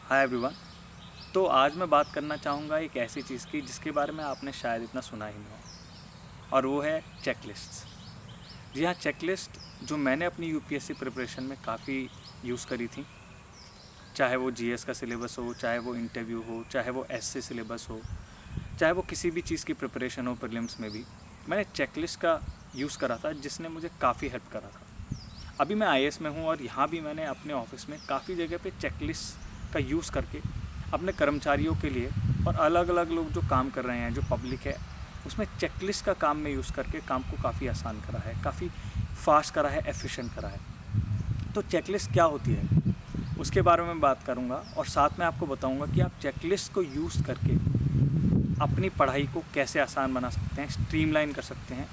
Hi everyone. तो आज मैं बात करना चाहूँगा एक ऐसी चीज़ की जिसके बारे में आपने शायद इतना सुना ही नहीं हो, और वो है चेकलिस्ट्स। जी हाँ, चेकलिस्ट जो मैंने अपनी यूपीएससी प्रिपरेशन में काफ़ी यूज़ करी थी, चाहे वो जीएस का सिलेबस हो, चाहे वो इंटरव्यू हो, चाहे वो एसए सिलेबस हो, चाहे वो किसी भी चीज़ की प्रिपरेशन हो प्रीलिम्स में भी, मैंने चेकलिस्ट का यूज़ करा था जिसने मुझे काफ़ी हेल्प करा था। अभी मैं आईएएस में हूँ और यहाँ भी मैंने अपने ऑफिस में काफ़ी जगह पे चेकलिस्ट का यूज़ करके अपने कर्मचारियों के लिए और अलग अलग लोग जो काम कर रहे हैं, जो पब्लिक है, उसमें चेकलिस्ट का काम में यूज़ करके काम को काफ़ी आसान करा है, काफ़ी फास्ट करा है, एफिशिएंट करा है। तो चेकलिस्ट क्या होती है उसके बारे में बात करूँगा और साथ में आपको बताऊँगा कि आप चेकलिस्ट को यूज़ करके अपनी पढ़ाई को कैसे आसान बना सकते हैं, स्ट्रीमलाइन कर सकते हैं,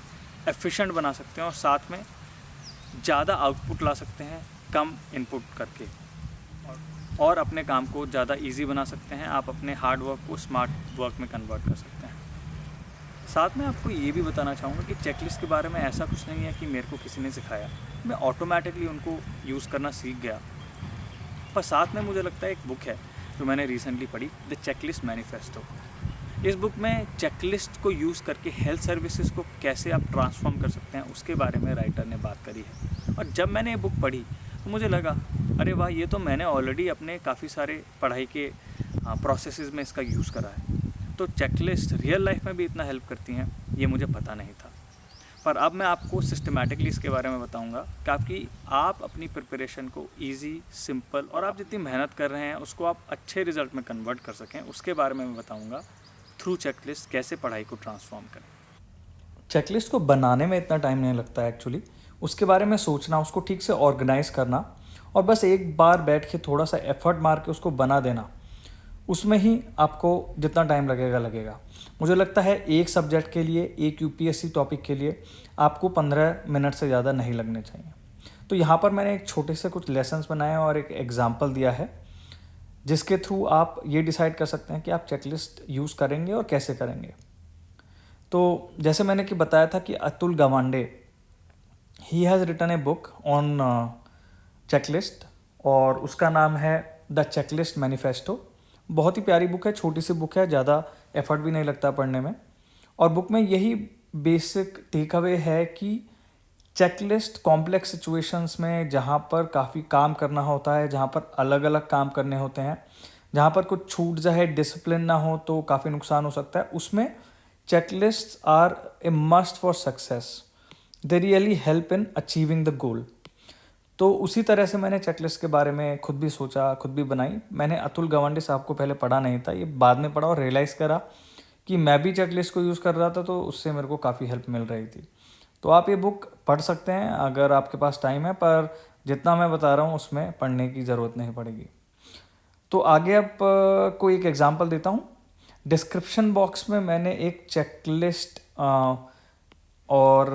एफिशिएंट बना सकते हैं और साथ में ज़्यादा आउटपुट ला सकते हैं कम इनपुट करके, और अपने काम को ज़्यादा इजी बना सकते हैं। आप अपने हार्ड वर्क को स्मार्ट वर्क में कन्वर्ट कर सकते हैं। साथ में आपको ये भी बताना चाहूँगा कि चेकलिस्ट के बारे में ऐसा कुछ नहीं है कि मेरे को किसी ने सिखाया, मैं ऑटोमेटिकली उनको यूज़ करना सीख गया। पर साथ में मुझे लगता है एक बुक है जो मैंने रिसेंटली पढ़ी, द चेकलिस्ट मैनिफेस्टो। इस बुक में चेकलिस्ट को यूज़ करके हेल्थ सर्विसेज को कैसे आप ट्रांसफॉर्म कर सकते हैं उसके बारे में राइटर ने बात करी है। और जब मैंने ये बुक पढ़ी तो मुझे लगा, अरे वाह, ये तो मैंने ऑलरेडी अपने काफ़ी सारे पढ़ाई के प्रोसेसेस में इसका यूज़ करा है। तो चेकलिस्ट रियल लाइफ में भी इतना हेल्प करती हैं, ये मुझे पता नहीं था। पर अब मैं आपको सिस्टमेटिकली इसके बारे में बताऊंगा ताकि आप अपनी प्रिपरेशन को इजी, सिंपल और आप जितनी मेहनत कर रहे हैं उसको आप अच्छे रिजल्ट में कन्वर्ट कर सकें। उसके बारे में मैं बताऊंगा थ्रू चेकलिस्ट कैसे पढ़ाई को ट्रांसफॉर्म करें। चेकलिस्ट को बनाने में इतना टाइम नहीं लगता है एक्चुअली। उसके बारे में सोचना, उसको ठीक से ऑर्गेनाइज करना और बस एक बार बैठ के थोड़ा सा एफर्ट मार के उसको बना देना, उसमें ही आपको जितना टाइम लगेगा लगेगा। मुझे लगता है एक सब्जेक्ट के लिए, एक यूपीएससी टॉपिक के लिए आपको 15 मिनट से ज़्यादा नहीं लगने चाहिए। तो यहाँ पर मैंने एक छोटे से कुछ लेसन्स बनाए और एक एग्जाम्पल दिया है जिसके थ्रू आप ये डिसाइड कर सकते हैं कि आप चेकलिस्ट यूज़ करेंगे और कैसे करेंगे। तो जैसे मैंने कि बताया था कि Atul Gawande, he has written a book on checklist और उसका नाम है द चेकलिस्ट मैनिफेस्टो। बहुत ही प्यारी बुक है, छोटी सी बुक है, ज़्यादा एफर्ट भी नहीं लगता पढ़ने में। और बुक में यही बेसिक टेक अवे है कि चेकलिस्ट कॉम्प्लेक्स सिचुएशंस में, जहाँ पर काफ़ी काम करना होता है, जहाँ पर अलग अलग काम करने होते हैं, जहाँ पर कुछ छूट जाए, डिसिप्लिन ना हो तो काफ़ी नुकसान हो सकता है, उसमें checklists are a must for success. They really help in achieving the goal. तो उसी तरह से मैंने चेकलिस्ट के बारे में खुद भी सोचा, खुद भी बनाई। मैंने अतुल गवांडे साहब को पहले पढ़ा नहीं था, ये बाद में पढ़ा और रियलाइज़ करा कि मैं भी चेकलिस्ट को यूज़ कर रहा था, तो उससे मेरे को काफ़ी हेल्प मिल रही थी। तो आप ये बुक पढ़ सकते हैं अगर आपके पास टाइम है, पर जितना मैं बता रहा हूँ उसमें पढ़ने की ज़रूरत नहीं पड़ेगी। तो आगे अब कोई एक एग्जांपल देता हूँ। डिस्क्रिप्शन बॉक्स में मैंने एक चेकलिस्ट और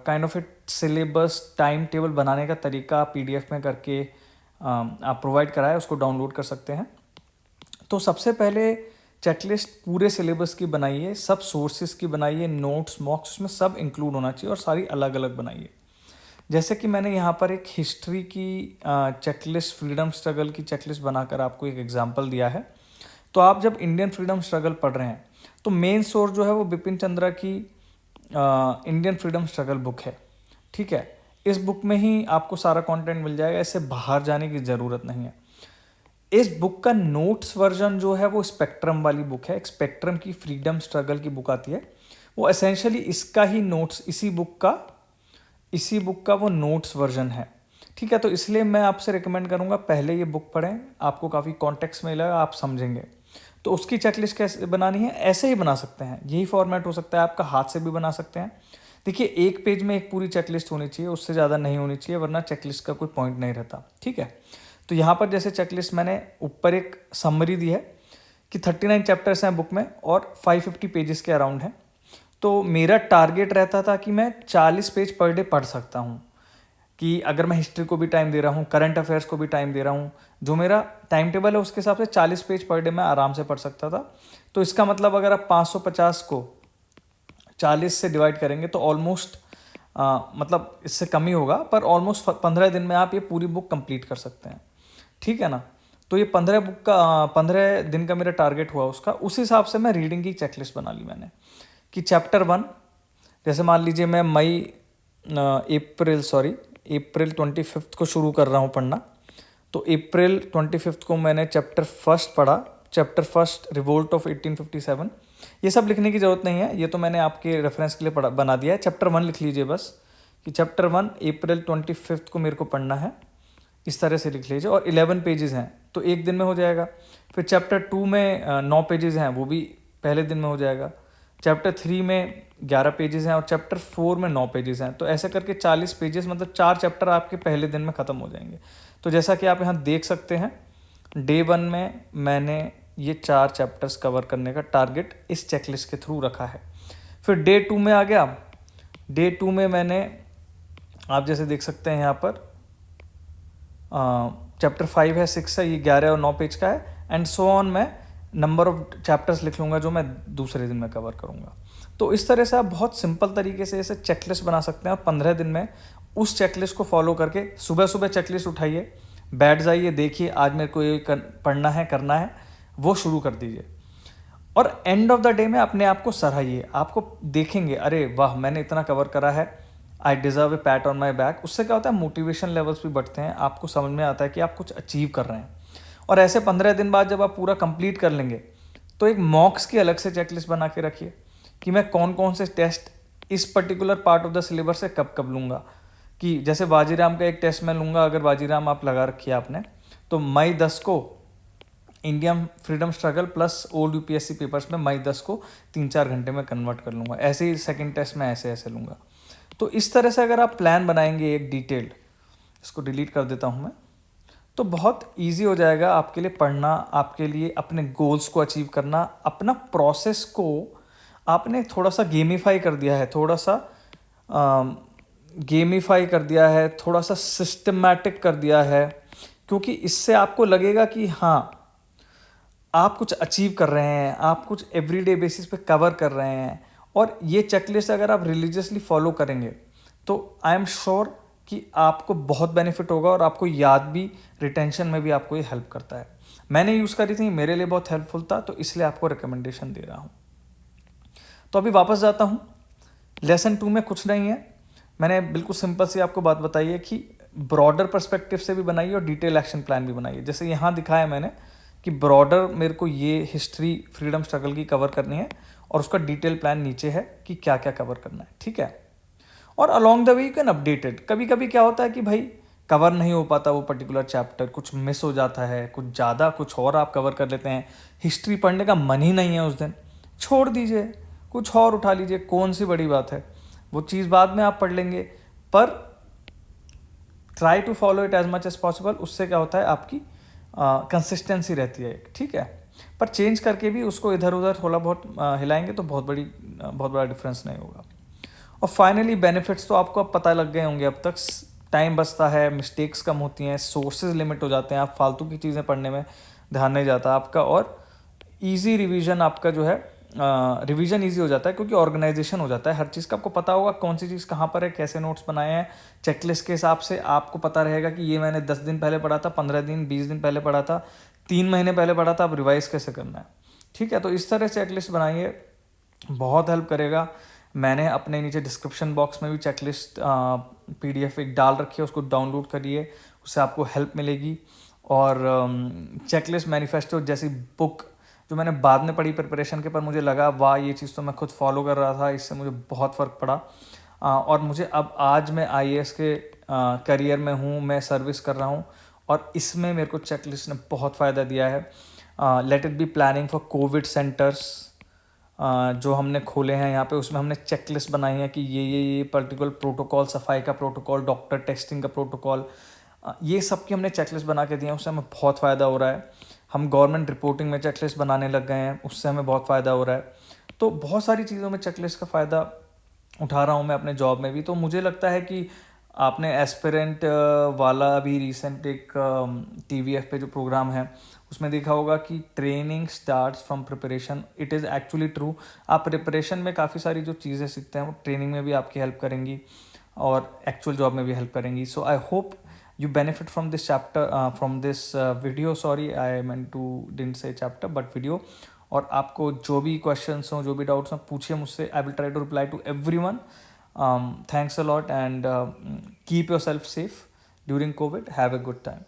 kind of it syllabus time table बनाने का तरीका पीडीएफ में करके आप प्रोवाइड कराए, उसको डाउनलोड कर सकते हैं। तो सबसे पहले चेकलिस्ट पूरे सिलेबस की बनाइए, सब सोर्सेज की बनाइए, नोट्स, मॉक्स, उसमें सब इंक्लूड होना चाहिए और सारी अलग अलग बनाइए। जैसे कि मैंने यहाँ पर एक हिस्ट्री की चेकलिस्ट, फ्रीडम स्ट्रगल की चेकलिस्ट बनाकर आपको एक एग्जांपल दिया है। तो आप जब इंडियन फ्रीडम स्ट्रगल पढ़ रहे हैं तो मेन सोर्स जो है वो बिपिन चंद्रा की इंडियन फ्रीडम स्ट्रगल बुक है। ठीक है, इस बुक में ही आपको सारा कंटेंट मिल जाएगा, इससे बाहर जाने की ज़रूरत नहीं है। इस बुक का नोट्स वर्जन जो है वो स्पेक्ट्रम वाली बुक है, स्पेक्ट्रम की फ्रीडम स्ट्रगल की बुक आती है, वो एसेंशियली इसका ही नोट्स, इसी बुक का वो नोट्स वर्जन है। ठीक है, तो इसलिए मैं आपसे रिकमेंड करूँगा पहले ये बुक पढ़ें, आपको काफ़ी कॉन्टेक्स्ट मिलेगा, आप समझेंगे। तो उसकी चेकलिस्ट कैसे बनानी है, ऐसे ही बना सकते हैं, यही फॉर्मेट हो सकता है आपका, हाथ से भी बना सकते हैं। देखिए, एक पेज में एक पूरी चेकलिस्ट होनी चाहिए, उससे ज़्यादा नहीं होनी चाहिए, वरना चेकलिस्ट का कोई पॉइंट नहीं रहता। ठीक है, तो यहाँ पर जैसे चेकलिस्ट मैंने ऊपर एक समरी दी है कि 39 चैप्टर्स हैं बुक में और 550 पेजेस के अराउंड हैं। तो मेरा टारगेट रहता था कि मैं 40 पेज पर डे पढ़ सकता हूँ, कि अगर मैं हिस्ट्री को भी टाइम दे रहा हूँ, करंट अफेयर्स को भी टाइम दे रहा हूँ, जो मेरा टाइम टेबल है उसके हिसाब से 40 पेज पर डे मैं आराम से पढ़ सकता था। तो इसका मतलब अगर आप 550 को 40 से डिवाइड करेंगे तो ऑलमोस्ट मतलब इससे कम ही होगा, पर ऑलमोस्ट 15 दिन में आप ये पूरी बुक कंप्लीट कर सकते हैं। ठीक है ना। तो ये 15 दिन का मेरा टारगेट हुआ उसका। उस हिसाब से मैं रीडिंग की चेकलिस्ट बना ली मैंने कि चैप्टर 1, जैसे मान लीजिए मैं अप्रैल 25 को शुरू कर रहा हूँ पढ़ना, तो अप्रैल 25 को मैंने चैप्टर फर्स्ट पढ़ा। Chapter first revolt of 1857। ये सब लिखने की ज़रूरत नहीं है, ये तो मैंने आपके रेफरेंस के लिए बना दिया है। चैप्टर 1 लिख लीजिए बस, कि चैप्टर 1 अप्रैल 25 को मेरे को पढ़ना है, इस तरह से लिख लीजिए। और 11 पेजेस हैं तो एक दिन में हो जाएगा। फिर चैप्टर 2 में 9 पेजेस हैं, वो भी पहले दिन में हो जाएगा। चैप्टर 3 में 11 पेजेस हैं और चैप्टर 4 में 9 पेजेस हैं। तो ऐसे करके 40 पेजेस, मतलब 4 चैप्टर आपके पहले दिन में ख़त्म हो जाएंगे। तो जैसा कि आप यहाँ देख सकते हैं, डे 1 में मैंने ये 4 चैप्टर्स कवर करने का टारगेट इस चेकलिस्ट के थ्रू रखा है। फिर डे 2 में आ गया। डे 2 में मैंने, आप जैसे देख सकते हैं यहाँ पर, चैप्टर 5 है, 6 है, ये 11 और 9 पेज का है, एंड सो ऑन। मैं नंबर ऑफ चैप्टर्स लिख लूँगा जो मैं दूसरे दिन में कवर करूँगा। तो इस तरह से आप बहुत सिंपल तरीके से इसे चेकलिस्ट बना सकते हैं और 15 दिन में उस चेकलिस्ट को फॉलो करके सुबह सुबह चेकलिस्ट उठाइए, बैठ जाइए, देखिए आज मेरे को ये पढ़ना है, करना है, वो शुरू कर दीजिए। और एंड ऑफ द डे में अपने आप को सराहिए। आपको देखेंगे, अरे वाह मैंने इतना कवर करा है, I deserve A PAT on my back. उससे क्या होता है, मोटिवेशन लेवल्स भी बढ़ते हैं, आपको समझ में आता है कि आप कुछ अचीव कर रहे हैं। और ऐसे 15 दिन बाद जब आप पूरा कंप्लीट कर लेंगे, तो एक मॉक्स की अलग से चेकलिस्ट बना के रखिए कि मैं कौन कौन से टेस्ट इस particular part of the syllabus से कब कब लूँगा। कि जैसे वाजीराम का एक टेस्ट मैं लूँगा, अगर वाजीराम आप लगा रखिए आपने, तो मई 10 को Indian freedom struggle plus old UPSC papers में मई 10 को 3-4 घंटे में कन्वर्ट कर लूँगा। ऐसे ही सेकंड टेस्ट में ऐसे ऐसे लूँगा। तो इस तरह से अगर आप प्लान बनाएंगे एक डिटेल्ड, इसको डिलीट कर देता हूँ मैं, तो बहुत इजी हो जाएगा आपके लिए पढ़ना, आपके लिए अपने गोल्स को अचीव करना। अपना प्रोसेस को आपने थोड़ा सा गेमीफाई कर दिया है, थोड़ा सा थोड़ा सा सिस्टमैटिक कर दिया है, क्योंकि इससे आपको लगेगा कि हाँ आप कुछ अचीव कर रहे हैं, आप कुछ एवरीडे बेसिस पे कवर कर रहे हैं। और ये चेकलिस्ट अगर आप रिलीजियसली फॉलो करेंगे तो आई एम श्योर कि आपको बहुत बेनिफिट होगा और आपको याद भी, रिटेंशन में भी आपको ये हेल्प करता है। मैंने यूज़ करी थी, मेरे लिए बहुत हेल्पफुल था, तो इसलिए आपको रिकमेंडेशन दे रहा हूँ। तो अभी वापस जाता हूँ। लेसन 2 में कुछ नहीं है, मैंने बिल्कुल सिंपल सी आपको बात बताई है कि ब्रॉडर पर्सपेक्टिव से भी बनाइए और डिटेल एक्शन प्लान भी बनाइए। जैसे यहाँ दिखाया मैंने कि ब्रॉडर मेरे को ये हिस्ट्री फ्रीडम स्ट्रगल की कवर करनी है और उसका डिटेल प्लान नीचे है कि क्या क्या कवर करना है, ठीक है। और along the way you can update it. कभी कभी क्या होता है कि भाई कवर नहीं हो पाता वो पर्टिकुलर चैप्टर, कुछ मिस हो जाता है, कुछ ज़्यादा कुछ और आप कवर कर लेते हैं, हिस्ट्री पढ़ने का मन ही नहीं है उस दिन, छोड़ दीजिए, कुछ और उठा लीजिए, कौन सी बड़ी बात है, वो चीज़ बाद में आप पढ़ लेंगे। पर try to follow it as much as possible. उससे क्या होता है, आपकी कंसिस्टेंसी रहती है, ठीक है। पर चेंज करके भी उसको इधर उधर थोड़ा बहुत हिलाएंगे तो बहुत बड़ा डिफरेंस नहीं होगा। और फाइनली बेनिफिट्स तो आपको अब पता लग गए होंगे अब तक। टाइम बचता है, मिस्टेक्स कम होती हैं, सोर्सेज लिमिट हो जाते हैं, आप फालतू की चीज़ें पढ़ने में ध्यान नहीं जाता आपका, और ईजी रिवीजन आपका जो है, रिवीजन ईजी हो जाता है क्योंकि ऑर्गेनाइजेशन हो जाता है हर चीज़ का। आपको पता होगा कौन सी चीज़ कहाँ पर है, कैसे नोट्स बनाए हैं, चेकलिस्ट के हिसाब से आपको पता रहेगा कि ये मैंने 10 दिन पहले पढ़ा था, 15 दिन 20 दिन पहले पढ़ा था, 3 महीने पहले पढ़ा था, अब रिवाइज कैसे करना है, ठीक है। तो इस तरह चेकलिस्ट बनाइए, बहुत हेल्प करेगा। मैंने अपने नीचे डिस्क्रिप्शन बॉक्स में भी चेकलिस्ट PDF एक डाल रखी है, उसको डाउनलोड करिए, उससे आपको हेल्प मिलेगी। और चेकलिस्ट मैनिफेस्टो जैसी बुक जो मैंने बाद में पढ़ी प्रिपरेशन के, पर मुझे लगा वाह ये चीज़ तो मैं खुद फॉलो कर रहा था, इससे मुझे बहुत फ़र्क पड़ा। और मुझे अब आज मैं IAS के करियर में हूँ, मैं सर्विस कर रहा हूँ, और इसमें मेरे को चेकलिस्ट ने बहुत फ़ायदा दिया है। Let it be planning for Covid centres जो हमने खोले हैं यहाँ पे, उसमें हमने चेकलिस्ट बनाई है कि ये पर्टिकुलर प्रोटोकॉल, सफाई का प्रोटोकॉल, डॉक्टर टेस्टिंग का प्रोटोकॉल, ये सब की हमने चेकलिस्ट बना के दिए हैं, उससे हमें बहुत फ़ायदा हो रहा है। हम गवर्नमेंट रिपोर्टिंग में चेकलिस्ट बनाने लग गए हैं, उससे हमें बहुत फ़ायदा हो रहा है। तो बहुत सारी चीज़ों में चेकलिस्ट का फ़ायदा उठा रहा हूँ मैं अपने जॉब में भी। तो मुझे लगता है कि आपने एस्पिरेंट वाला अभी रिसेंट एक TVF पे जो प्रोग्राम है उसमें देखा होगा कि training starts from preparation. It is actually true. आप प्रिपरेशन में काफ़ी सारी जो चीज़ें सीखते हैं वो ट्रेनिंग में भी आपकी हेल्प करेंगी और एक्चुअल जॉब में भी हेल्प करेंगी। So I hope you benefit from this chapter, from this video. Sorry, I meant to didn't say chapter but video. और आपको जो भी क्वेश्चंस हो, जो भी डाउट्स हो, पूछिए मुझसे. I will try to reply to everyone. Thanks a lot, and keep yourself safe during COVID. Have a good time.